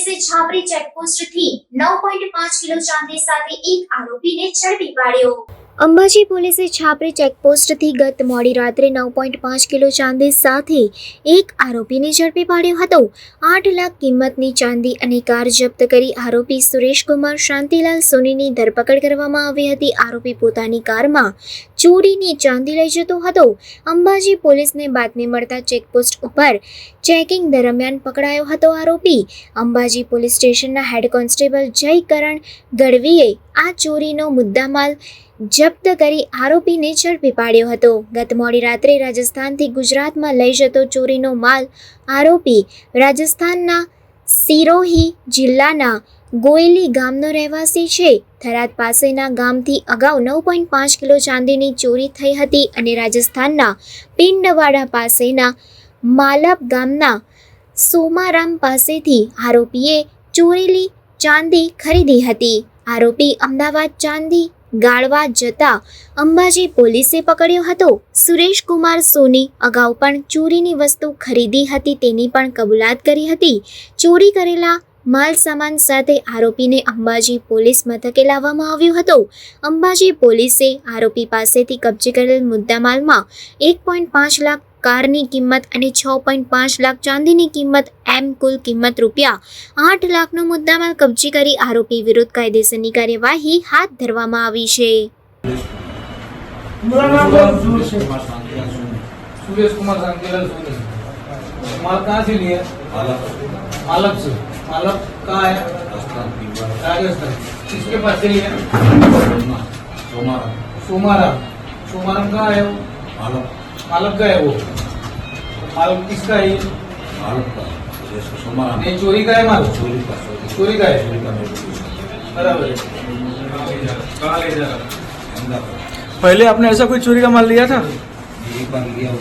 પોલીસે છાપરી ચેકપોસ્ટથી 9.5 કિલો ચાંદી સાથે એક આરોપીને ઝડપી પાડ્યો। અંબાજી પોલીસે છાપરી ચેકપોસ્ટથી ગત મોડી રાત્રે 9.5 કિલો ચાંદી સાથે એક આરોપીને ઝડપી પાડ્યો હતો। 8 લાખ કિંમતની ચાંદી અને કાર જપ્ત કરી આરોપી સુરેશકુમાર શાંતિલાલ સોનીની ધરપકડ કરવામાં આવી હતી। આરોપી પોતાની કારમાં ચોરીની ચાંદી લઈ જતો હતો। અંબાજી પોલીસને બાતમી મળતા ચેકપોસ્ટ ઉપર ચેકિંગ દરમિયાન પકડાયો હતો આરોપી। અંબાજી પોલીસ સ્ટેશનના હેડ કોન્સ્ટેબલ જય કરણ ગઢવીએ આ ચોરીનો મુદ્દામાલ જપ્ત કરી આરોપીને ઝડપી પાડ્યો હતો। ગત મોડી રાત્રે રાજસ્થાનથી ગુજરાતમાં લઈ જતો ચોરીનો માલ આરોપી રાજસ્થાનના સિરોહી જિલ્લાના ગોયલી ગામનો રહેવાસી છે। થરાદ પાસેના ગામથી અગાઉ 9.5 કિલો ચાંદીની ચોરી થઈ હતી અને રાજસ્થાનના પિંડવાડા પાસેના માલપ ગામના સોમારામ પાસેથી આરોપીએ ચોરેલી ચાંદી ખરીદી હતી। આરોપી અમદાવાદ ચાંદી ગાળવા જતા અંબાજી પોલીસે પકડ્યો હતો। સુરેશકુમાર સોની અગાઉ પણ ચોરીની વસ્તુ ખરીદી હતી તેની પણ કબૂલાત કરી હતી। ચોરી કરેલા માલ સામાન સાથે આરોપીને અંબાજી પોલીસ મથકે લાવવામાં આવ્યો હતો। અંબાજી પોલીસે આરોપી પાસેથી કબજે કરેલ મુદ્દામાલમાં 1.5 લાખ કારની કિંમત અને 6.5 લાખ ચાંદીની કિંમત એમ કુલ કિંમત ₹8 લાખનો મુદ્દામાલ કબજે કરી આરોપી વિરુદ્ધ કાયદેસરની કાર્યવાહી હાથ ધરવામાં આવી છે। सुरेश कुमार शांतिलाल सोनी माल कहाँ से लिए? मालक से। मालक कहाँ है? राजस्थान। किसके पास से लिए? सोमाराम। सोमाराम कहाँ है वो? मालक का है वो। मालक किसका है? नहीं, चोरी का है माल? चोरी का है। बराबर है। कहाँ ले जा रहा? पहले आपने ऐसा कोई चोरी का माल लिया था? एक बार लिया